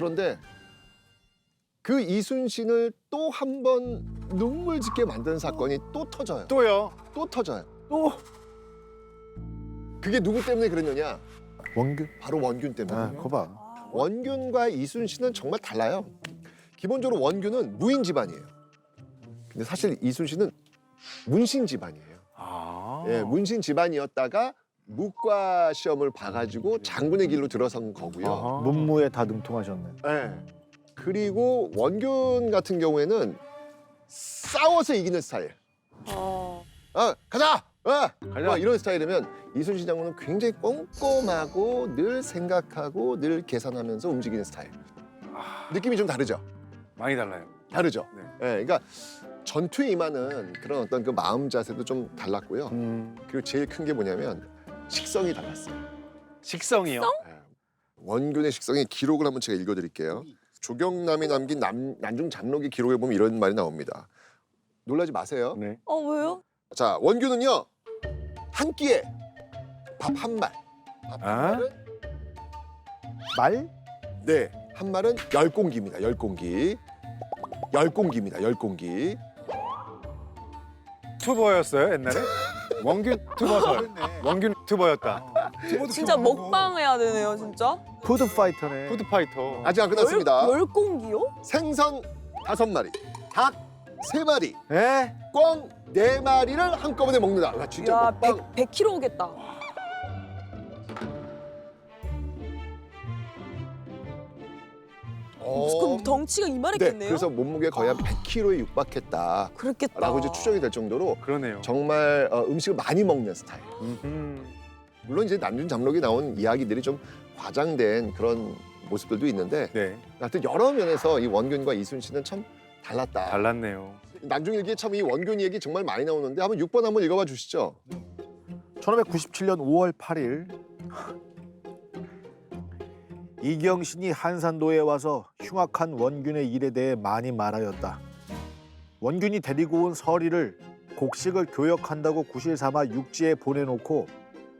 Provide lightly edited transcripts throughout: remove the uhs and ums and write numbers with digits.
그런데 그 이순신을 또 한 번 눈물 짓게 만드는 사건이 또 터져요. 또요? 또 터져요. 또? 그게 누구 때문에 그랬느냐? 원균? 바로 원균 때문에. 아, 거 봐. 원균과 이순신은 정말 달라요. 기본적으로 원균은 무인 집안이에요. 근데 사실 이순신은 문신 집안이에요. 아. 예, 문신 집안이었다가 무과 시험을 봐가지고 장군의 길로 들어선 거고요. 아하. 문무에 다 능통하셨네. 예. 그리고 원균 같은 경우에는 싸워서 이기는 스타일. 가자! 가자. 이런 스타일이면 이순신 장군은 굉장히 꼼꼼하고 늘 생각하고 늘 계산하면서 움직이는 스타일. 느낌이 좀 다르죠? 많이 달라요. 다르죠? 네. 예, 그러니까 전투에 임하는 그런 어떤 그 마음 자세도 좀 달랐고요. 그리고 제일 큰 게 뭐냐면 식성이 달랐어요. 식성이요? 예. 원균의 식성의 기록을 한번 제가 읽어드릴게요. 조경남이 남긴 난중 장록의 기록에 보면 이런 말이 나옵니다. 놀라지 마세요. 네. 왜요? 자, 원균은요 한 끼에 밥 한 말. 밥 한 아? 말은 말? 네, 한 말은 10공기입니다. 10공기. 10공기입니다. 10공기. 투버였어요 옛날에? 원균 투버설. 원균 투버였다. 진짜 먹방 해야 되네요, 진짜. 푸드 파이터네. 푸드파이터. 아직 안 끝났습니다. 열 공기요? 생선 5마리, 닭 3마리, 에? 꿩 4마리를 한꺼번에 먹는다. 와, 진짜 야, 먹방. 100kg 오겠다. 그럼 덩치가 네, 이만했겠네요? 그래서 몸무게 거의 한 100kg에 육박했다라고 그렇겠다. 이제 추정이 될 정도로 그러네요. 정말 음식을 많이 먹는 스타일. 음흠. 물론 이제 남준 잠록이 나온 이야기들이 좀 과장된 그런 모습들도 있는데 네. 하여튼 여러 면에서 이 원균과 이순신은 참 달랐다. 달랐네요. 난중일기에 참 이 원균 얘기 정말 많이 나오는데 한번 6번 한번 읽어봐 주시죠. 1597년 5월 8일 이경신이 한산도에 와서 흉악한 원균의 일에 대해 많이 말하였다. 원균이 데리고 온 서리를 곡식을 교역한다고 구실 삼아 육지에 보내놓고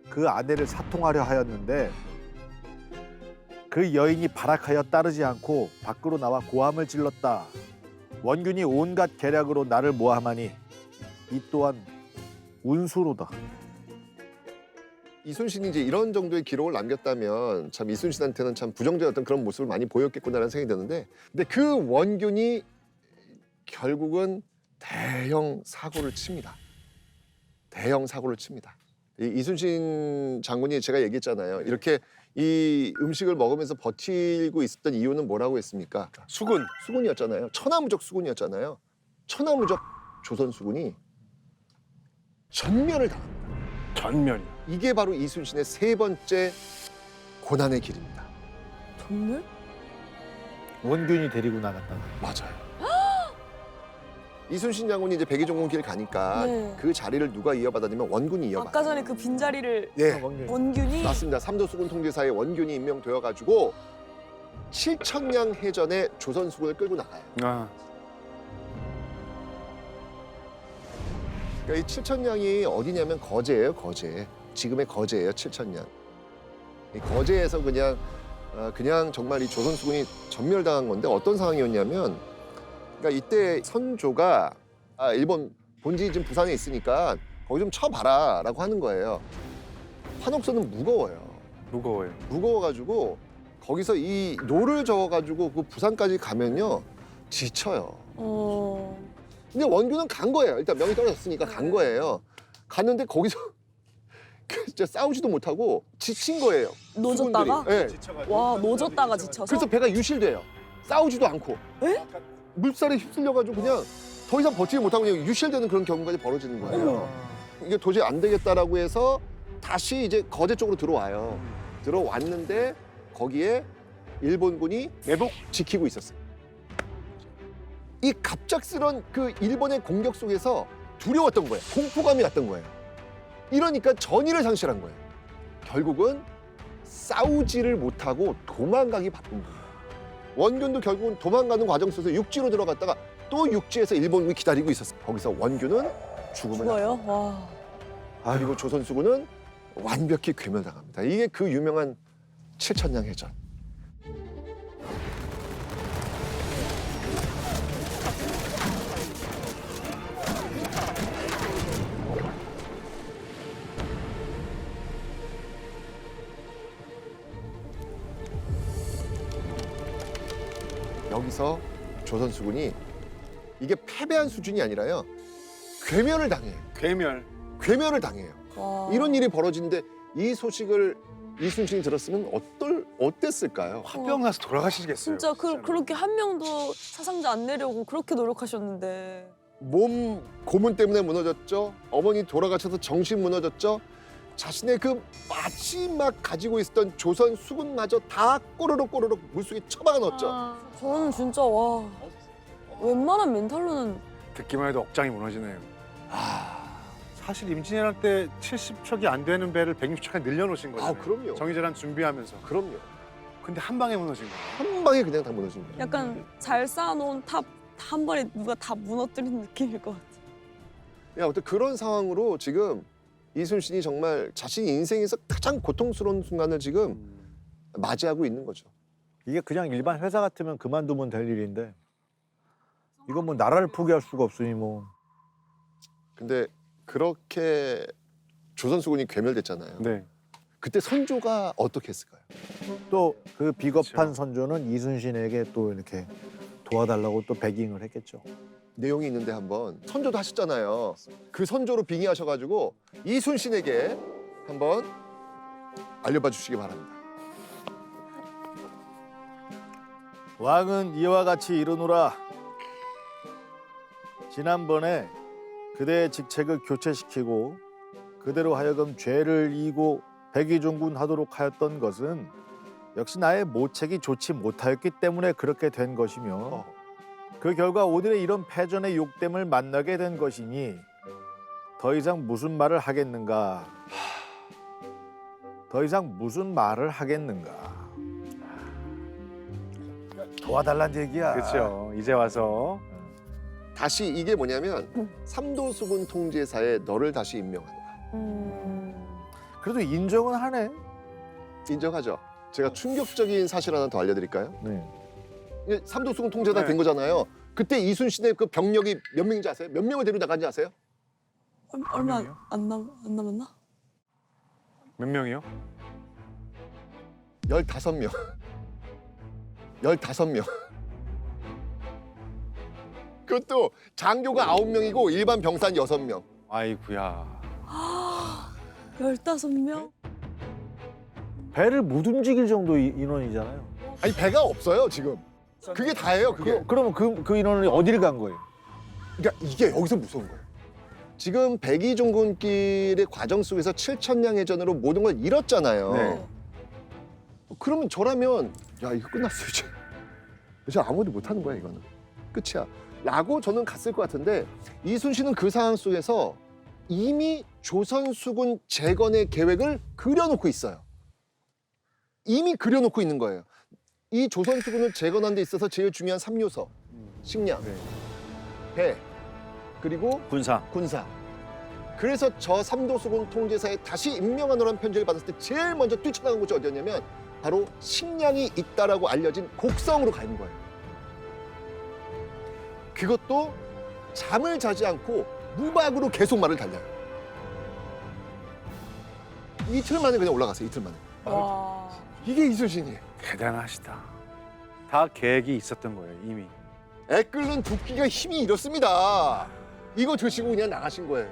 그 아내를 사통하려 하였는데 그 여인이 발악하여 따르지 않고 밖으로 나와 고함을 질렀다. 원균이 온갖 계략으로 나를 모함하니 이 또한 운수로다. 이순신이 이제 이런 정도의 기록을 남겼다면 참 이순신한테는 참 부정적인 어떤 그런 모습을 많이 보였겠구나라는 생각이 드는데 근데 그 원균이 결국은 대형 사고를 칩니다. 대형 사고를 칩니다. 이순신 장군이 제가 얘기했잖아요. 이렇게 이 음식을 먹으면서 버티고 있었던 이유는 뭐라고 했습니까? 수군. 수군이었잖아요. 천하무적 수군이었잖아요. 천하무적 조선 수군이 전멸을 당합니다. 전면. 이게 바로 이순신의 세 번째 고난의 길입니다. 정말? 원균이 데리고 나갔다. 맞아요. 이순신 장군이 이제 백의종군길 가니까 네. 그 자리를 누가 이어받았냐면 원군이 이어받아요. 아까 전에 그 빈자리를 예, 원균이 맞습니다. 삼도 수군 통제사에 원균이 임명되어가지고 7천량 해전에 조선 수군을 끌고 나가요. 아. 그러니까 이 7천량이 어디냐면 거제예요, 거제. 지금의 거제예요, 7천량. 이 거제에서 그냥 정말 이 조선 수군이 전멸당한 건데 어떤 상황이었냐면, 그러니까 이때 선조가 일본 본진이 지금 부산에 있으니까 거기 좀 쳐봐라라고 하는 거예요. 한옥선은 무거워요. 무거워요. 무거워가지고 거기서 이 노를 저어가지고 그 부산까지 가면요 지쳐요. 근데 원균은 간 거예요. 일단 명이 떨어졌으니까 간 거예요. 갔는데 거기서 진짜 싸우지도 못하고 지친 거예요. 노졌다가? 네. 와, 노졌다가 지쳐서? 그래서 배가 유실돼요. 싸우지도 않고. 에? 물살에 휩쓸려가지고 그냥 더 이상 버티지 못하고 그냥 유실되는 그런 경우까지 벌어지는 거예요. 이게 도저히 안 되겠다라고 해서 다시 이제 거제 쪽으로 들어와요. 들어왔는데 거기에 일본군이 매복. 지키고 있었어요. 이 갑작스런 그 일본의 공격 속에서 두려웠던 거예요. 공포감이 왔던 거예요. 이러니까 전의를 상실한 거예요. 결국은 싸우지를 못하고 도망가기 바쁜 거예요. 원균도 결국은 도망가는 과정 속에서 육지로 들어갔다가 또 육지에서 일본군이 기다리고 있었어요. 거기서 원균은 죽음을 죽어요? 당합니다. 와. 그리고 조선 수군은 완벽히 괴멸당합니다. 이게 그 유명한 7천량 해전. 여기서 조선수군이 이게 패배한 수준이 아니라요. 괴멸을 당해요. 괴멸. 괴멸을 당해요. 와. 이런 일이 벌어지는데 이 소식을 이순신이 들었으면 어땠을까요? 화병 나서 돌아가시겠어요. 진짜 진짜로. 그렇게 한 명도 사상자 안 내려고 그렇게 노력하셨는데. 몸 고문 때문에 무너졌죠. 어머니 돌아가셔서 정신 무너졌죠. 자신의 그 마지막 가지고 있었던 조선 수군마저 다 꼬르륵 물속에 처박아 넣었죠. 저는 진짜 와 웬만한 멘탈로는 듣기만 해도 억장이 무너지네요. 사실 임진왜란 때 70척이 안 되는 배를 160척에 늘려놓으신 거잖아요. 그럼요. 정의재란 준비하면서. 그럼요. 근데 한 방에 무너진 거예요. 한 방에 그냥 다 무너진 거예요. 약간 잘 쌓아놓은 탑 한 번에 누가 다 무너뜨린 느낌일 것 같아. 아무튼 그런 상황으로 지금 이순신이 정말 자신 인생에서 가장 고통스러운 순간을 지금 맞이하고 있는 거죠. 이게 그냥 일반 회사 같으면 그만두면 될 일인데 이건 뭐 나라를 포기할 수가 없으니 뭐. 근데 그렇게 조선수군이 괴멸됐잖아요. 네. 그때 선조가 어떻게 했을까요? 또 그 비겁한 그렇죠. 선조는 이순신에게 또 이렇게 도와달라고 또 베깅을 했겠죠. 내용이 있는데 한번 선조도 하셨잖아요. 그 선조로 빙의하셔가지고 이순신에게 한번 알려봐 주시기 바랍니다. 왕은 이와 같이 이르노라. 지난번에 그대의 직책을 교체시키고 그대로 하여금 죄를 이고 백의종군 하도록 하였던 것은 역시 나의 모책이 좋지 못하였기 때문에 그렇게 된 것이며 그 결과 오늘의 이런 패전의 욕됨을 만나게 된 것이니 더 이상 무슨 말을 하겠는가? 더 이상 무슨 말을 하겠는가? 도와달란 얘기야. 그렇죠. 이제 와서 다시 이게 뭐냐면 삼도수군 통제사에 너를 다시 임명한다. 그래도 인정은 하네. 인정하죠. 제가 충격적인 사실 하나 더 알려드릴까요? 네. 이게 삼도수군 통제사 네. 된 거잖아요. 그때 이순신의 그 병력이 몇 명인지 아세요? 몇 명을 데리고 나간지 아세요? 얼마 명이요? 안 남았나? 몇 명이요? 15명. 15명. 그것도 장교가 9명이고 일반 병사는 6명. 아이구야. 15명? 배를 못 움직일 정도 인원이잖아요. 아니 배가 없어요 지금. 그게 다예요 그게. 그러면 그 인원은 어디를 간 거예요? 그러니까 이게 여기서 무서운 거예요. 지금 백의종군길의 과정 속에서 7천량 해전으로 모든 걸 잃었잖아요. 네. 그러면 저라면 야 이거 끝났어 이제. 이제 아무도 못하는 거야 이거는. 끝이야. 라고 저는 갔을 것 같은데 이순신은 그 상황 속에서 이미 조선수군 재건의 계획을 그려놓고 있어요. 이미 그려놓고 있는 거예요. 이 조선수군을 재건하는 데 있어서 제일 중요한 3요소. 식량, 네. 배, 그리고 군사. 군사. 그래서 저 삼도수군 통제사에 다시 임명하노라는 편지를 받았을 때 제일 먼저 뛰쳐나간 곳이 어디였냐면 바로 식량이 있다라고 알려진 곡성으로 가는 거예요. 그것도 잠을 자지 않고 무박으로 계속 말을 달려요. 이틀 만에 그냥 올라갔어요. 이틀 만에. 와. 이게 이순신이에요. 대단하시다. 다 계획이 있었던 거예요, 이미. 애 끓는 도끼가 힘이 이렇습니다. 이거 드시고 그냥 나가신 거예요.